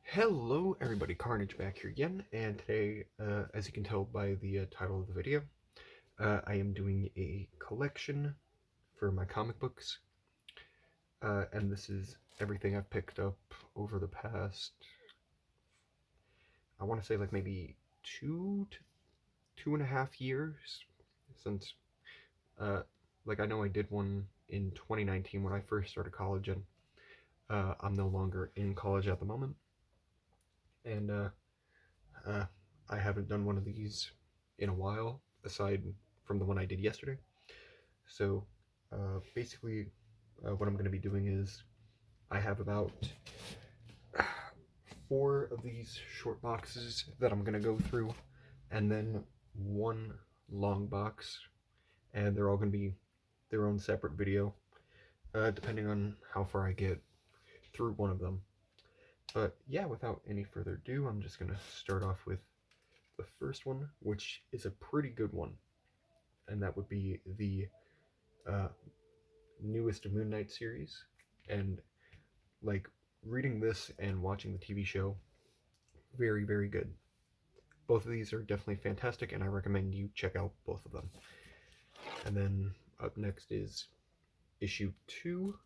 Hello everybody, Carnage back here again, and today, as you can tell by the title of the video, I am doing a collection for my comic books, and this is everything I've picked up over the past, I want to say like maybe 2.5 years, since, uh, like I know I did one in 2019 when I first started college, and I'm no longer in college at the moment, and Uh, I haven't done one of these in a while, aside from the one I did yesterday. So, basically, what I'm going to be doing is I have about four of these short boxes that I'm going to go through, and then one long box, and they're all going to be their own separate video, depending on how far I get through one of them. But yeah, without any further ado, I'm just going to start off with the first one, which is a pretty good one, and that would be the uh, newest Moon Knight series. And like reading this and watching the TV show, very, very good. Both of these are definitely fantastic, and I recommend you check out both of them. And then up next is issue 2.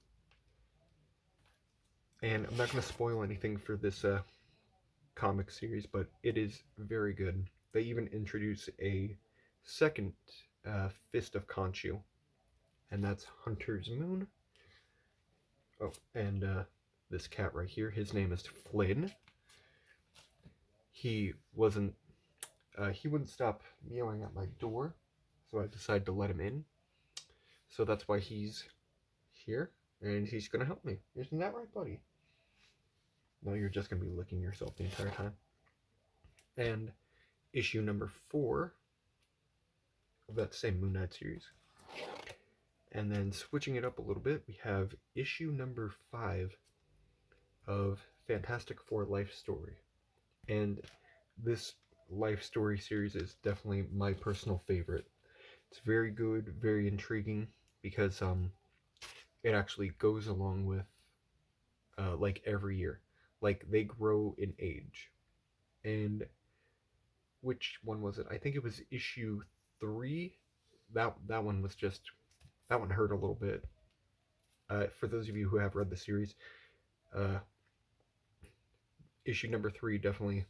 And I'm not going to spoil anything for this comic series, but it is very good. They even introduce a second Fist of Khonshu, and that's Hunter's Moon. Oh, and this cat right here, his name is Flynn. He wasn't, he wouldn't stop meowing at my door, so I decided to let him in. So that's why he's here, and he's gonna help me. Isn't that right, buddy? No, you're just gonna be licking yourself the entire time. And issue number 4 of that same Moon Knight series. And then switching it up a little bit, we have issue number 5 of Fantastic Four Life Story. And this life story series is definitely my personal favorite. It's very good, very intriguing, because it actually goes along with like every year. Like they grow in age. And which one was it? I think it was issue 3. That one was just, that one hurt a little bit. For those of you who have read the series, uh, issue number 3 definitely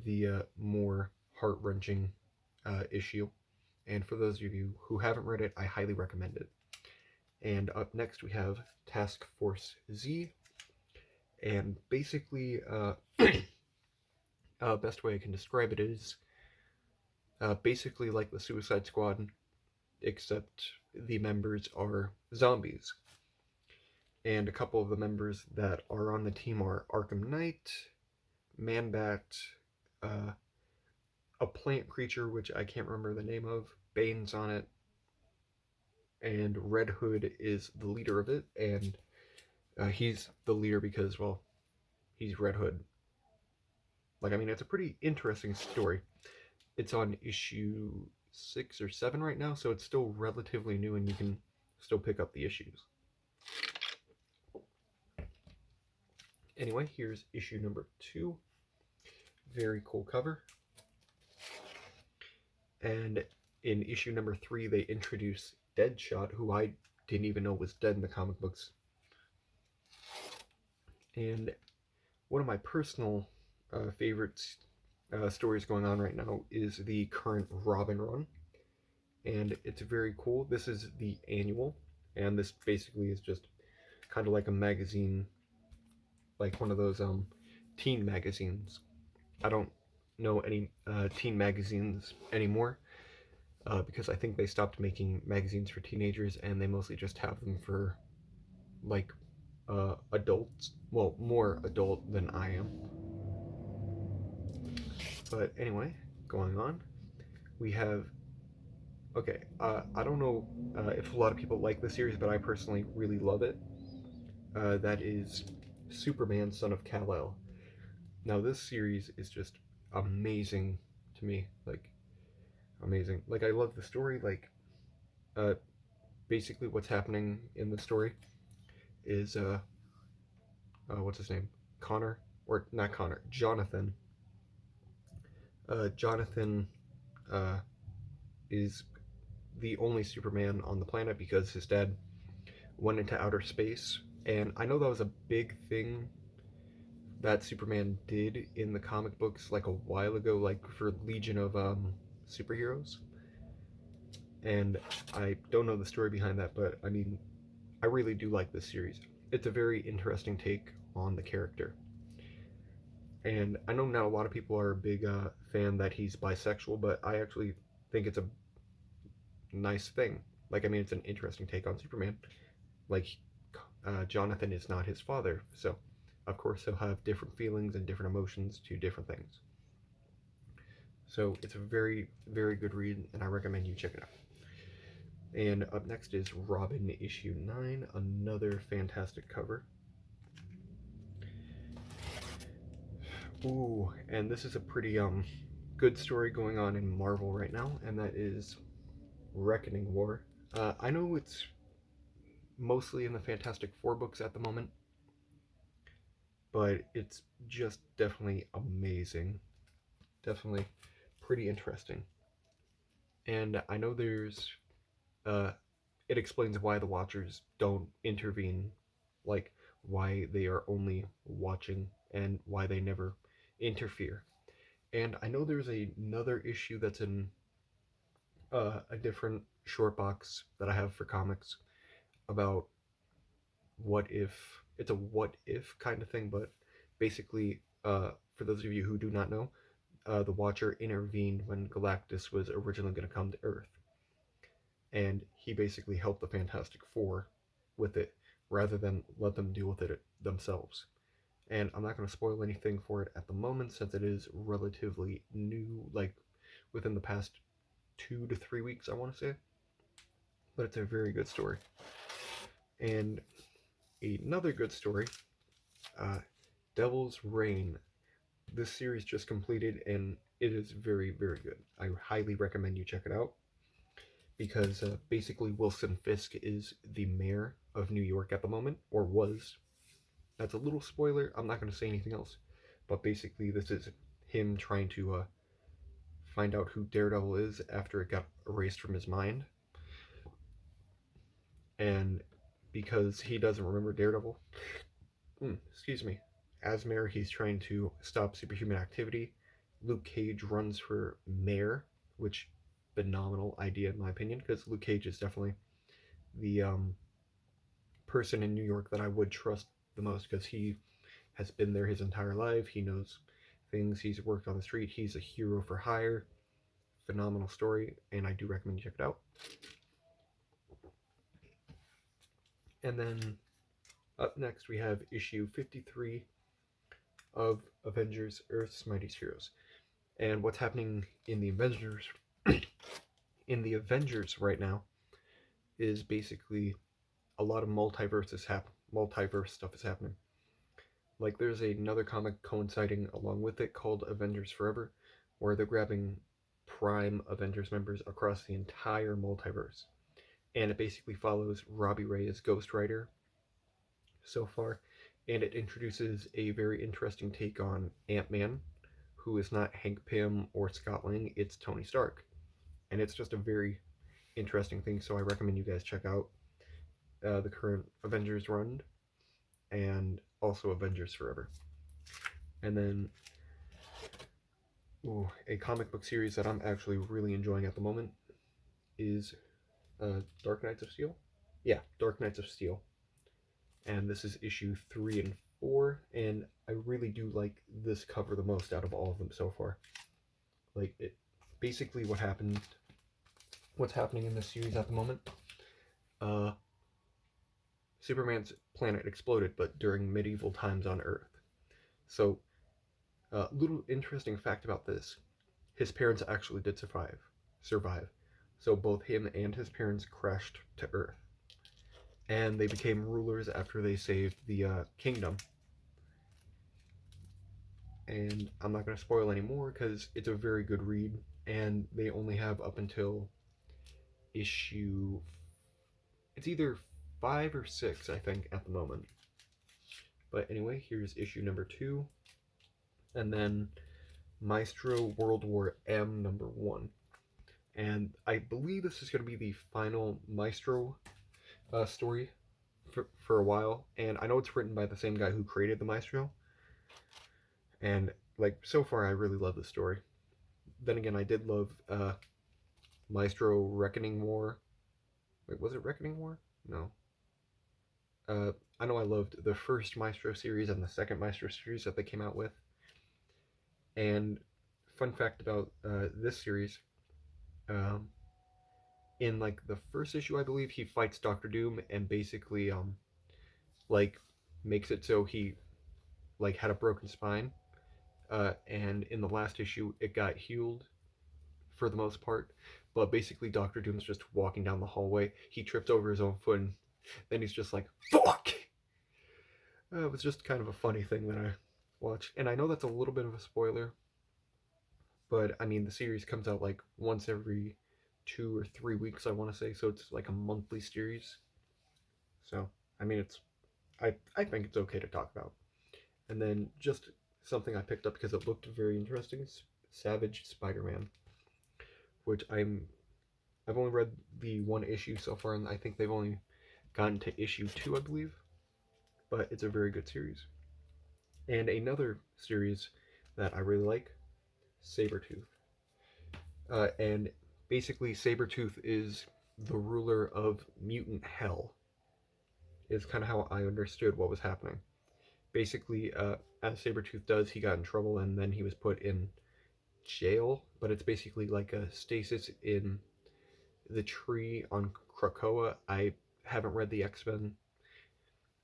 the more heart-wrenching issue. And for those of you who haven't read it, I highly recommend it. And up next we have Task Force Z. And basically, best way I can describe it is basically like the Suicide Squad, except the members are zombies. And a couple of the members that are on the team are Arkham Knight, Man-Bat, a plant creature which I can't remember the name of, Bane's on it, and Red Hood is the leader of it, and he's the leader because, well, he's Red Hood. Like, I mean, it's a pretty interesting story. It's on issue 6 or 7 right now, so it's still relatively new, and you can still pick up the issues. Anyway, here's issue number 2. Very cool cover. And in issue number 3, they introduce Deadshot, who I didn't even know was dead in the comic books. And one of my personal favorite stories going on right now is the current Robin run. And it's very cool. This is the annual, and this basically is just kind of like a magazine, like one of those teen magazines. I don't know any teen magazines anymore, because I think they stopped making magazines for teenagers, and they mostly just have them for like adults. Well, more adult than I am. But anyway, going on, we have, okay, I don't know if a lot of people like the series, but I personally really love it. That is Superman, Son of Kal-El. Now this series is just amazing to me, like amazing. Like I love the story. Like uh, basically what's happening in the story is what's his name, Connor, or not Connor, Jonathan. Jonathan is the only Superman on the planet because his dad went into outer space. And I know that was a big thing that Superman did in the comic books like a while ago, like for Legion of Superheroes. And I don't know the story behind that, but I mean, I really do like this series. It's a very interesting take on the character. And I know not a lot of people are a big fan that he's bisexual, but I actually think it's a nice thing. Like, I mean, it's an interesting take on Superman. Like, Jonathan is not his father, so of course he'll have different feelings and different emotions to different things. So it's a very, very good read, and I recommend you check it out. And up next is Robin issue 9, another fantastic cover. Ooh, and this is a pretty good story going on in Marvel right now, and that is Reckoning War. I know it's mostly in the Fantastic Four books at the moment, but it's just definitely amazing. Definitely pretty interesting. And I know there's it explains why the Watchers don't intervene, like why they are only watching and why they never interfere. And I know there's another issue that's in a different short box that I have for comics about what if. It's a what if kind of thing, but basically, for those of you who do not know, the Watcher intervened when Galactus was originally going to come to Earth. And he basically helped the Fantastic Four with it rather than let them deal with it themselves. And I'm not going to spoil anything for it at the moment since it is relatively new, like within the past 2 to 3 weeks, I want to say. But it's a very good story. And another good story, Devil's Reign. This series just completed and it is very, very good. I highly recommend you check it out because basically Wilson Fisk is the mayor of New York at the moment, or was. That's a little spoiler. I'm not going to say anything else. But basically, this is him trying to find out who Daredevil is after it got erased from his mind. And because he doesn't remember Daredevil, excuse me, as mayor, he's trying to stop superhuman activity. Luke Cage runs for mayor, which phenomenal idea in my opinion, because Luke Cage is definitely the person in New York that I would trust the most because he has been there his entire life. He knows things. He's worked on the street. He's a hero for hire. Phenomenal story, and I do recommend you check it out. And then up next we have issue 53 of Avengers Earth's Mightiest Heroes. And what's happening in the Avengers right now is basically a lot of multiverse stuff is happening. Like there's another comic coinciding along with it called Avengers Forever, where they're grabbing prime Avengers members across the entire multiverse. And it basically follows Robbie Ray as Ghost Rider so far, and it introduces a very interesting take on Ant-Man, who is not Hank Pym or Scott Lang, it's Tony Stark. And it's just a very interesting thing, so I recommend you guys check out the current Avengers run and also Avengers Forever. And then a comic book series that I'm actually really enjoying at the moment is Dark Knights of Steel. Yeah, Dark Knights of Steel. And this is issue 3 and 4, and I really do like this cover the most out of all of them so far. Like, it basically what's happening in this series at the moment, Superman's planet exploded, but during medieval times on Earth. So, little interesting fact about this, his parents actually did survive. So both him and his parents crashed to Earth. And they became rulers after they saved the kingdom. And I'm not going to spoil any more because it's a very good read, and they only have up until issue, it's either 5 or 6, I think, at the moment. But anyway, here's issue number 2, and then Maestro World War M #1. And I believe this is going to be the final Maestro story for a while. And I know it's written by the same guy who created the Maestro. And like so far, I really love the story. Then again, I did love Maestro Reckoning War. Wait, was it Reckoning War? No. I know I loved the first Maestro series and the second Maestro series that they came out with. And fun fact about this series, um, in like the first issue, I believe he fights Doctor Doom and basically like makes it so he like had a broken spine. And in the last issue, it got healed for the most part. But basically, Doctor Doom's just walking down the hallway. He trips over his own foot, and then he's just like, "Fuck!" It was just kind of a funny thing that I watched, and I know that's a little bit of a spoiler, but I mean the series comes out like once every 2 or 3 weeks, I want to say, so it's like a monthly series. So I mean I think it's okay to talk about. And then just something I picked up because it looked very interesting: Savage Spider-Man, which I've only read the one issue so far, and I think they've only gotten to issue 2, I believe. But it's a very good series. And another series that I really like, Sabretooth. And basically, Sabretooth is the ruler of mutant hell, is kind of how I understood what was happening. Basically, as Sabretooth does, he got in trouble and then he was put in jail, but it's basically like a stasis in the tree on Krakoa. I haven't read the X-Men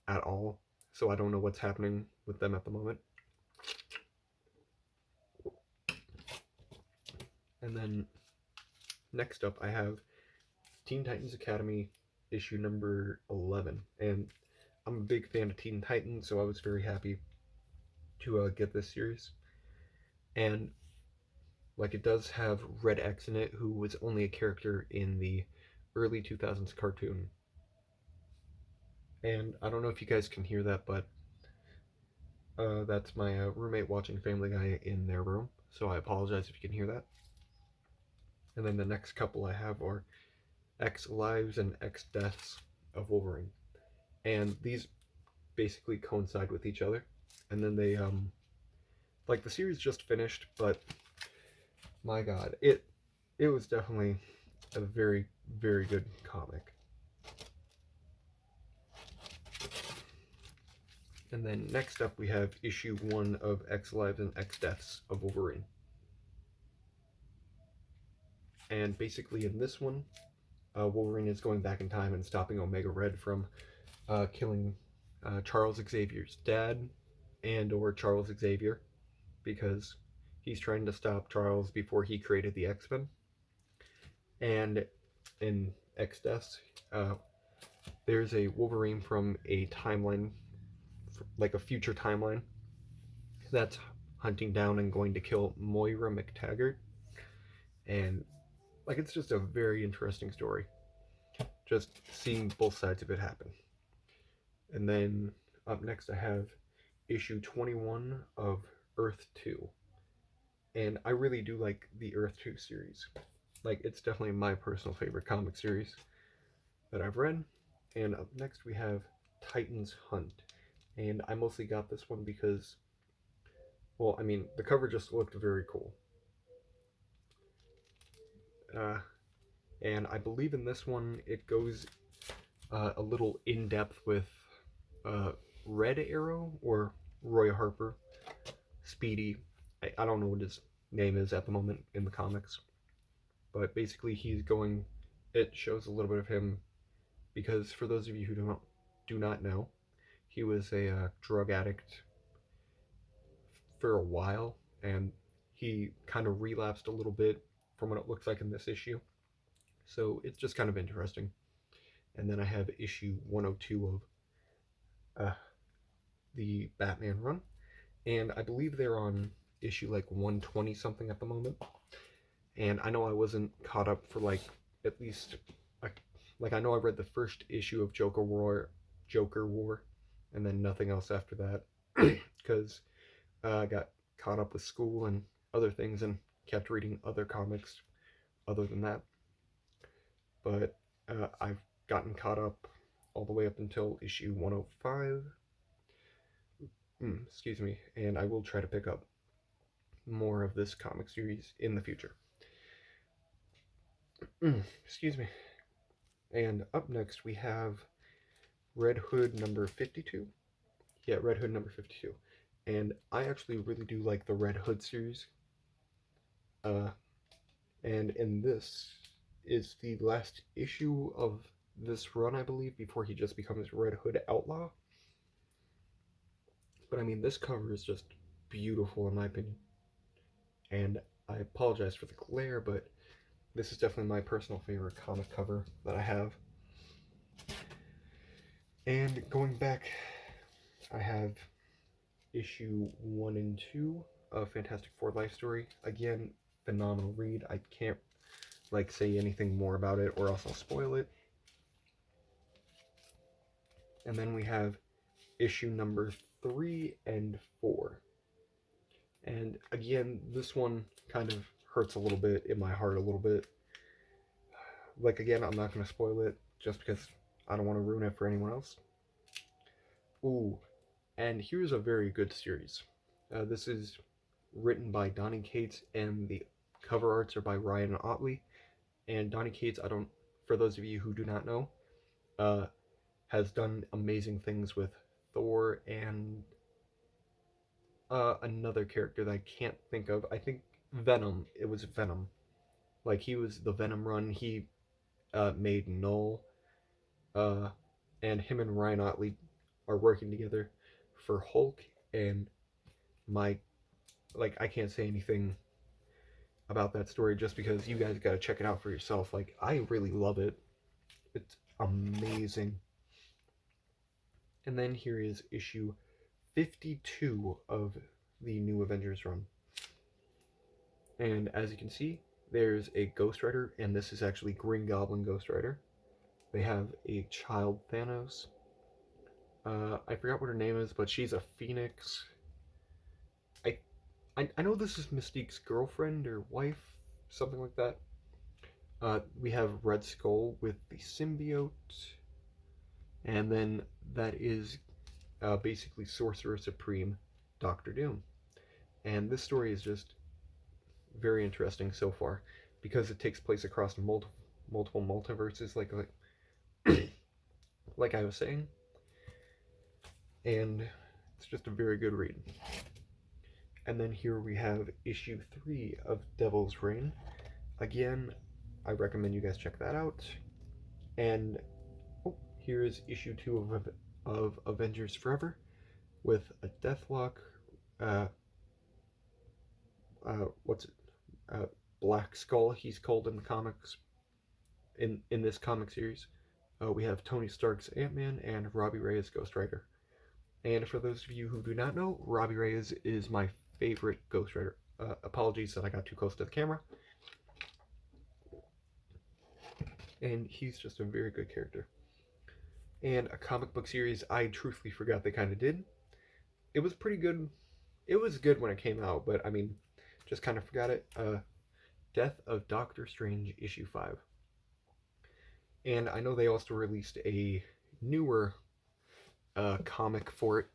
at all, so I don't know what's happening with them at the moment. And then next up, I have Teen Titans Academy issue number 11. And I'm a big fan of Teen Titans, so I was very happy to get this series. And like it does have Red X in it, who was only a character in the early 2000s cartoon. And I don't know if you guys can hear that, but that's my roommate watching Family Guy in their room, so I apologize if you can hear that. And then the next couple I have are X Lives and X Deaths of Wolverine. And these basically coincide with each other. And then they like the series just finished, but my god, it was definitely a very, very good comic. And then next up we have issue 1 of X Lives and X Deaths of Wolverine. And basically in this one, Wolverine is going back in time and stopping Omega Red from killing Charles Xavier's dad and or Charles Xavier, because he's trying to stop Charles before he created the X-Men. And in X Deaths, there's a Wolverine from a timeline, like a future timeline, that's hunting down and going to kill Moira McTaggart. And like it's just a very interesting story, just seeing both sides of it happen. And then up next I have issue 21 of Earth 2. And I really do like the Earth 2 series. Like it's definitely my personal favorite comic series that I've read. And up next we have Titans Hunt. And I mostly got this one because, well, I mean, the cover just looked very cool. And I believe in this one it goes a little in depth with Red Arrow or Roy Harper, Speedy. I don't know what his name is at the moment in the comics, but basically he's going. It shows a little bit of him because for those of you who do not know, he was a drug addict for a while, and he kind of relapsed a little bit from what it looks like in this issue. So it's just kind of interesting. And then I have issue 102 of the Batman run, and I believe they're on issue like 120 something at the moment. And I know I wasn't caught up for like at least like I know I read the first issue of Joker War, and then nothing else after that because I got caught up with school and other things and kept reading other comics other than that. But I've gotten caught up all the way up until issue 105. Excuse me, and I will try to pick up more of this comic series in the future. Excuse me. And up next we have Red Hood number 52. Yeah, Red Hood number 52. And I actually really do like the Red Hood series. And in this is the last issue of this run, I believe, before he just becomes Red Hood Outlaw. But I mean, this cover is just beautiful in my opinion. And I apologize for the glare, but this is definitely my personal favorite comic cover that I have. And going back, I have issue 1 and 2 of Fantastic Four Life Story. Again, phenomenal read. I can't say anything more about it or else I'll spoil it. And then we have issue number 3 and 4. And again, this one kind of hurts a little bit in my heart a little bit. Again, I'm not going to spoil it just because I don't want to ruin it for anyone else. Ooh, and here's a very good series. This is written by Donny Cates, and the cover arts are by Ryan Ottley. And Donny Cates, for those of you who do not know, has done amazing things with Thor and another character that I can't think of. I think Venom. It was Venom. He was the Venom run. He made Null. And him and Ryan Ottley are working together for Hulk, and I can't say anything about that story just because you guys gotta check it out for yourself. I really love it. It's amazing. And then here is issue 52 of the New Avengers run. And as you can see, there's a Ghost Rider, and this is actually Green Goblin Ghost Rider. They have a child Thanos. I forgot what her name is, but she's a Phoenix. I know this is Mystique's girlfriend or wife, something like that. We have Red Skull with the symbiote. And then that is basically Sorcerer Supreme, Doctor Doom. And this story is just very interesting so far because it takes place across multiple multiverses, like I was saying. And it's just a very good read. And then here we have issue 3 of Devil's Reign. Again, I recommend you guys check that out. And here is issue 2 of Avengers Forever with a Deathlock, Black Skull, he's called in the comics, in this comic series. We have Tony Stark's Ant-Man and Robbie Reyes Ghost Rider. And for those of you who do not know, Robbie Reyes is my favorite Ghost Rider. Apologies that I got too close to the camera. And he's just a very good character. And a comic book series I truthfully forgot they kind of did. It was pretty good. It was good when it came out, but I mean, just kind of forgot it. Death of Doctor Strange issue 5. And I know they also released a newer comic for it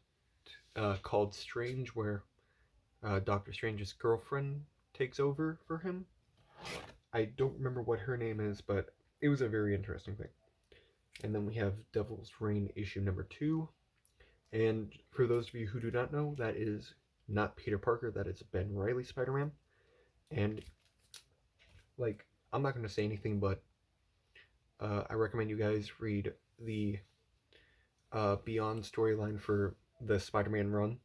called Strange, where Doctor Strange's girlfriend takes over for him. I don't remember what her name is, but it was a very interesting thing. And then we have Devil's Reign issue number 2. And for those of you who do not know, that is not Peter Parker, that is Ben Reilly Spider-Man. And I'm not going to say anything, but I recommend you guys read the Beyond storyline for the Spider-Man run.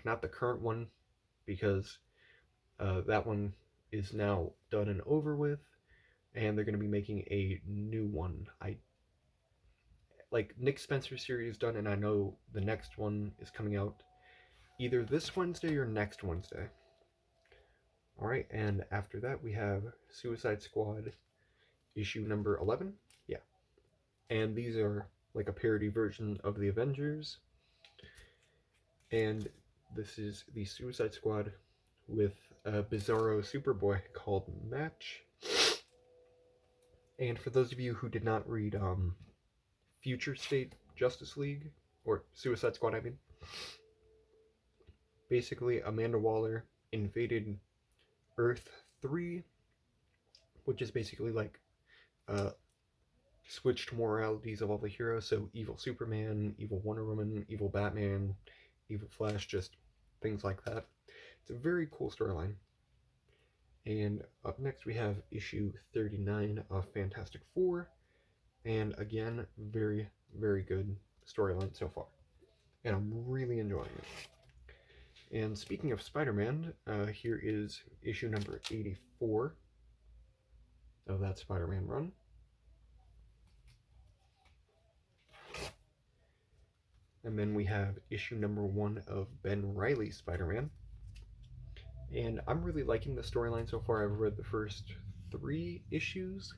Not the current one, because that one is now done and over with, and they're going to be making a new one. Nick Spencer's series is done, and I know the next one is coming out either this Wednesday or next Wednesday. Alright, and after that we have Suicide Squad issue number 11. Yeah. And these are a parody version of the Avengers. And this is the Suicide Squad with a Bizarro Superboy called Match. And for those of you who did not read Future State Justice League, or Suicide Squad, I mean, basically Amanda Waller invaded Earth 3, which is basically like switched moralities of all the heroes. So evil Superman, evil Wonder Woman, evil Batman, evil Flash, just things like that. It's a very cool storyline. And up next we have issue 39 of Fantastic Four. And again, very, very good storyline so far. And I'm really enjoying it. And speaking of Spider-Man, here is issue number 84 of that Spider-Man run. And then we have issue number 1 of Ben Reilly's Spider-Man. And I'm really liking the storyline so far. I've read the first 3 issues,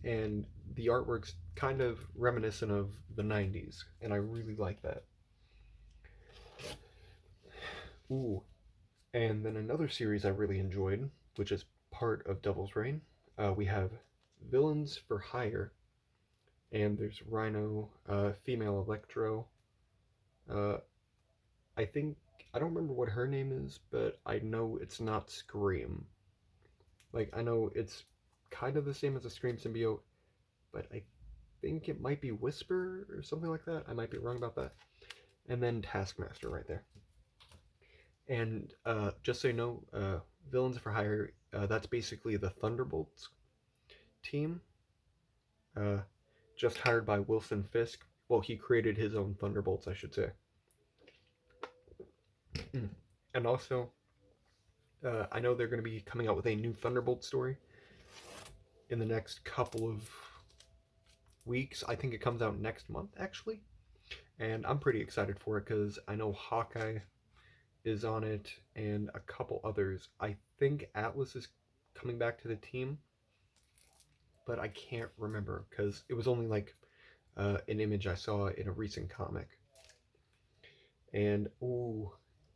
and the artwork's kind of reminiscent of the 90s, and I really like that. Ooh, and then another series I really enjoyed, which is part of Devil's Reign, we have Villains for Hire, and there's Rhino, female Electro. I don't remember what her name is, but I know it's not Scream. Like, I know it's kind of the same as a Scream symbiote, but I think it might be Whisper or something like that. I might be wrong about that. And then Taskmaster right there. And just so you know, Villains for Hire, that's basically the Thunderbolts team. Just hired by Wilson Fisk. Well, he created his own Thunderbolts, I should say. And also, I know they're going to be coming out with a new Thunderbolt story in the next couple of weeks. I think it comes out next month, actually. And I'm pretty excited for it because I know Hawkeye is on it and a couple others. I think Atlas is coming back to the team, but I can't remember because it was only like an image I saw in a recent comic. And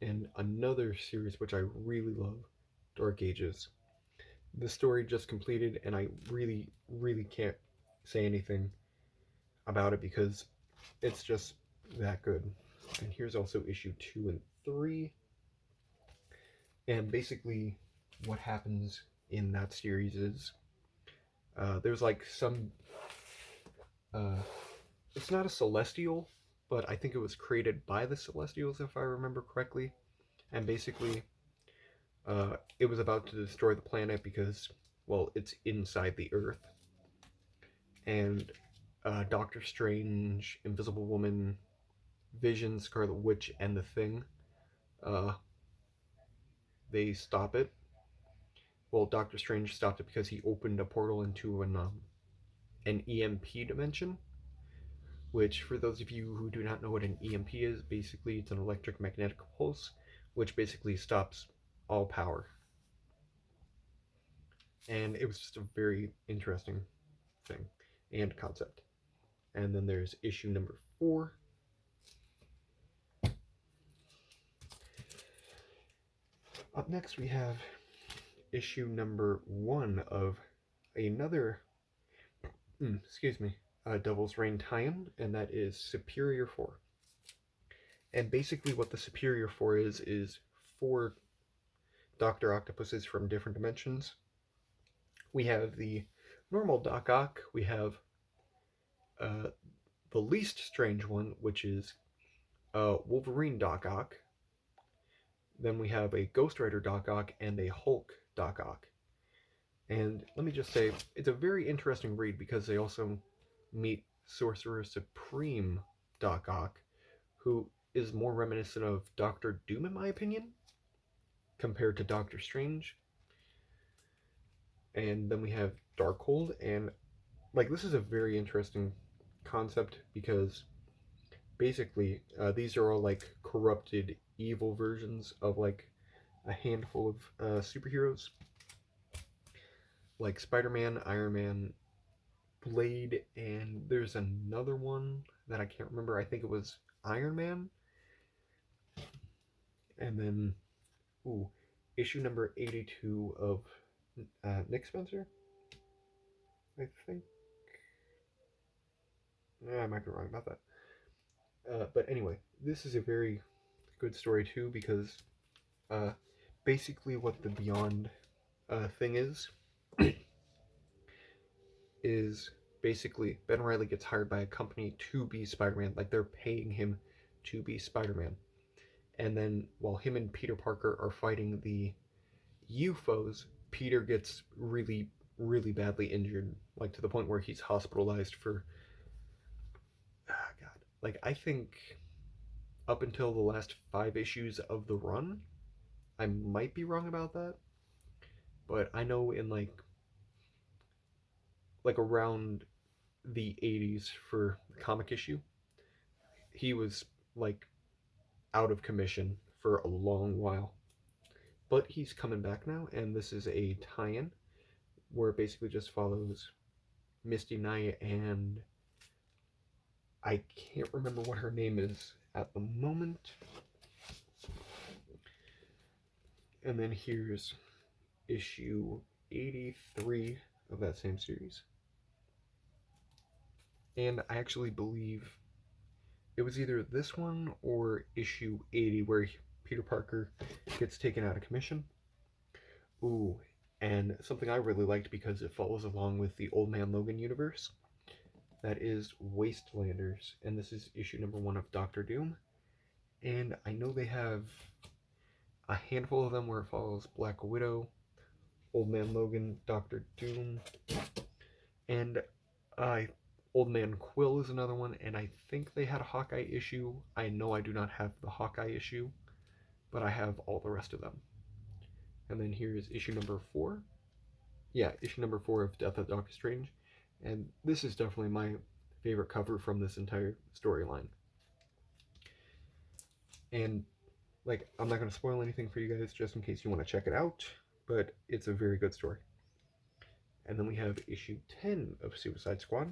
and another series which I really love, Dark Ages. This story just completed, and I really, really can't say anything about it because it's just that good. And here's also issue 2 and 3. And basically, what happens in that series is there's like some. It's not a celestial, but I think it was created by the Celestials, if I remember correctly. And basically, it was about to destroy the planet because, well, it's inside the Earth. And Doctor Strange, Invisible Woman, Vision, Scarlet Witch, and the Thing, they stop it. Well, Doctor Strange stopped it because he opened a portal into an EMP dimension, which, for those of you who do not know what an EMP is, basically it's an electric magnetic pulse, which basically stops all power. And it was just a very interesting thing and concept. And then there's issue number 4. Up next we have issue number 1 of another, Devil's Reign tie-in, and that is Superior 4. And basically what the Superior 4 is 4 Dr. Octopuses from different dimensions. We have the normal Doc Ock, we have the least strange one, which is Wolverine Doc Ock. Then we have a Ghost Rider Doc Ock and a Hulk Doc Ock. And let me just say, it's a very interesting read because they also meet Sorcerer Supreme Doc Ock, who is more reminiscent of Doctor Doom, in my opinion, compared to Doctor Strange. And then we have Darkhold, and like this is a very interesting concept because basically these are all like corrupted evil versions of like a handful of superheroes, like Spider-Man, Iron Man, Blade, and there's another one that I can't remember. I think it was Iron Man. And then, ooh, issue number 82 of Nick Spencer, I think. I might be wrong about that. But anyway, this is a very good story too because uh, basically what the Beyond thing is basically Ben Riley gets hired by a company to be Spider-Man. Like they're paying him to be Spider-Man. And then while him and Peter Parker are fighting the UFOs, Peter gets really, really badly injured, like to the point where he's hospitalized for, God, like I think up until the last 5 issues of the run. I might be wrong about that, but I know in like around the 80s for the comic issue, he was like out of commission for a long while. But he's coming back now, and this is a tie-in where it basically just follows Misty Knight and I can't remember what her name is at the moment. And then here's issue 83 of that same series. And I actually believe it was either this one or issue 80 where Peter Parker gets taken out of commission. Ooh, and something I really liked because it follows along with the Old Man Logan universe. That is Wastelanders, and this is issue number 1 of Doctor Doom. And I know they have a handful of them where it follows Black Widow, Old Man Logan, Doctor Doom, and Old Man Quill is another one, and I think they had a Hawkeye issue. I know I do not have the Hawkeye issue, but I have all the rest of them. And then here's issue number 4. Yeah, issue number 4 of Death of Doctor Strange. And this is definitely my favorite cover from this entire storyline. And, like, I'm not going to spoil anything for you guys just in case you want to check it out, but it's a very good story. And then we have issue 10 of Suicide Squad.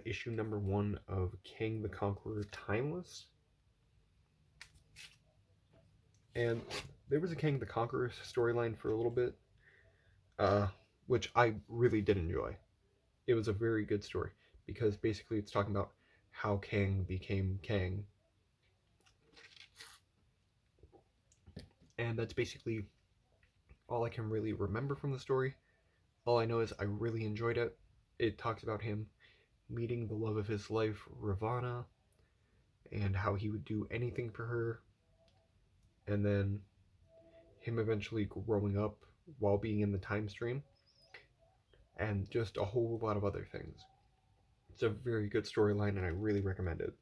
Issue number 1 of Kang the Conqueror Timeless. And there was a Kang the Conqueror storyline for a little bit, which I really did enjoy. It was a very good story because basically it's talking about how Kang became Kang. And that's basically all I can really remember from the story. All I know is I really enjoyed it. It talks about him meeting the love of his life, Ravonna, and how he would do anything for her. And then him eventually growing up while being in the time stream. And just a whole lot of other things. It's a very good storyline and I really recommend it.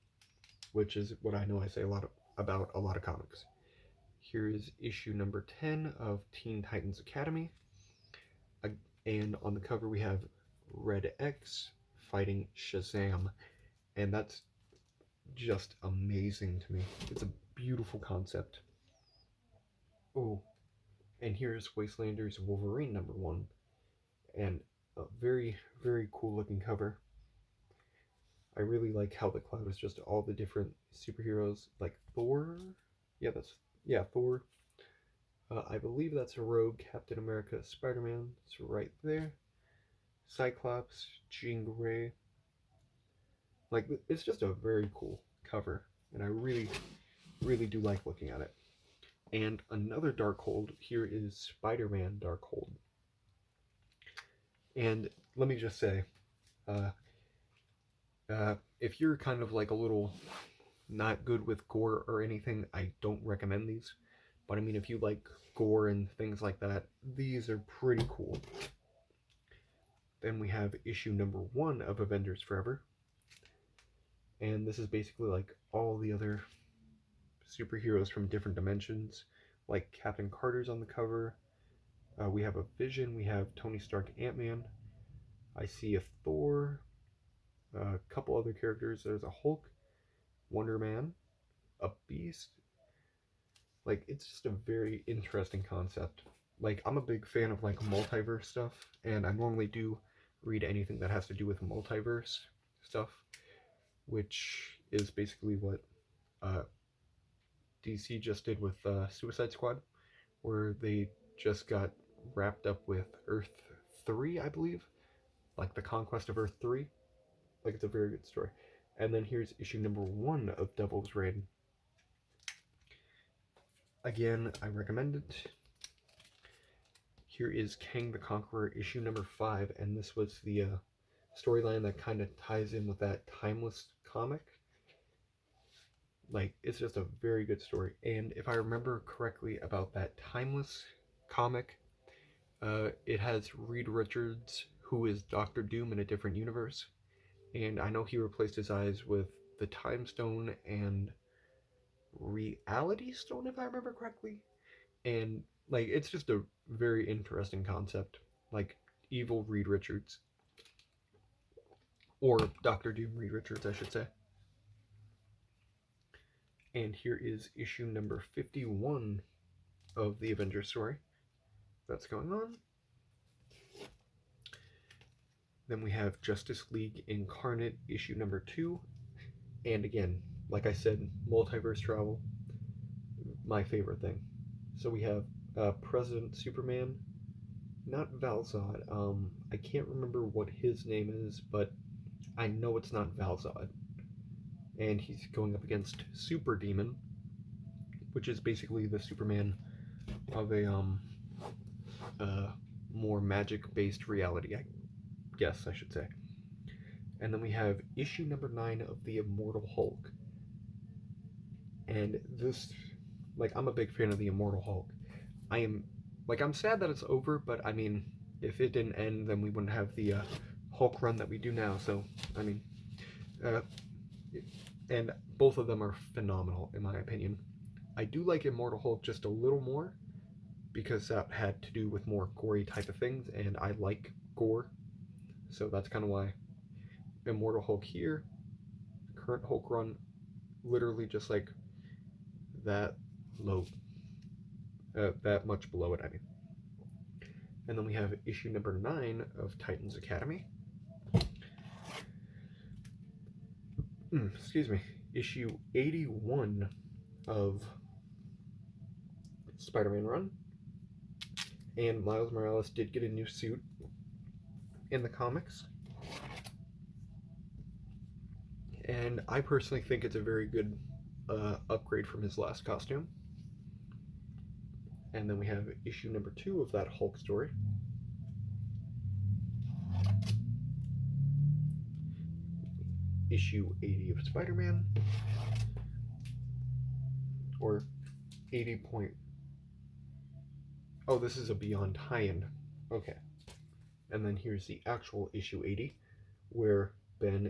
Which is what I know I say a lot about a lot of comics. Here is issue number 10 of Teen Titans Academy. And on the cover we have Red X fighting Shazam. And that's just amazing to me. It's a beautiful concept. Oh, and here's Wastelanders Wolverine number 1. And a very, very cool looking cover. I really like how the cloud is just all the different superheroes, like Thor. Yeah, Thor. I believe that's a Rogue, Captain America, Spider-Man. It's right there. Cyclops, Jean Grey. Like, it's just a very cool cover, and I really, really do like looking at it. And another Darkhold here is Spider-Man Darkhold. And let me just say, if you're kind of like a little not good with gore or anything, I don't recommend these. But I mean, if you like gore and things like that, these are pretty cool. Then we have issue number 1 of Avengers Forever. And this is basically like all the other superheroes from different dimensions. Like Captain Carter's on the cover. We have a Vision. We have Tony Stark, Ant-Man. I see a Thor. A couple other characters. There's a Hulk, Wonder Man, a Beast. Like, it's just a very interesting concept. Like, I'm a big fan of like multiverse stuff, and I normally do read anything that has to do with multiverse stuff, which is basically what DC just did with Suicide Squad, where they just got wrapped up with Earth 3, I believe, like the Conquest of Earth 3. Like, it's a very good story. And then here's issue number 1 of Devil's Reign. Again, I recommend it. Here is Kang the Conqueror, issue number 5, and this was the storyline that kind of ties in with that Timeless comic. Like, it's just a very good story. And if I remember correctly about that Timeless comic, it has Reed Richards, who is Doctor Doom in a different universe. And I know he replaced his eyes with the Time Stone and Reality Stone, if I remember correctly. And, like, it's just a very interesting concept. Like, evil Reed Richards. Or Doctor Doom Reed Richards, I should say. And here is issue number 51 of the Avengers story that's going on. Then we have Justice League Incarnate, issue number 2. And again, like I said, multiverse travel, my favorite thing. So we have President Superman, not Val-Zod. I can't remember what his name is, but I know it's not Val-Zod. And he's going up against Super Demon, which is basically the Superman of a more magic-based reality, I guess I should say. And then we have issue number 9 of the Immortal Hulk. And this, like, I'm a big fan of the Immortal Hulk. I'm sad that it's over, but I mean, if it didn't end, then we wouldn't have the Hulk run that we do now. So, I mean, and both of them are phenomenal, in my opinion. I do like Immortal Hulk just a little more, because that had to do with more gory type of things, and I like gore. So that's kind of why Immortal Hulk here, current Hulk run, literally just like that low, that much below it, I mean. And then we have issue number 9 of Titans Academy. Excuse me. Issue 81 of Spider-Man run. And Miles Morales did get a new suit in the comics. And I personally think it's a very good upgrade from his last costume. And then we have issue number 2 of that Hulk story. Issue 80 of Spider-Man. Or 80 point... Oh, this is a Beyond tie-in. Okay. And then here's the actual issue 80, where Ben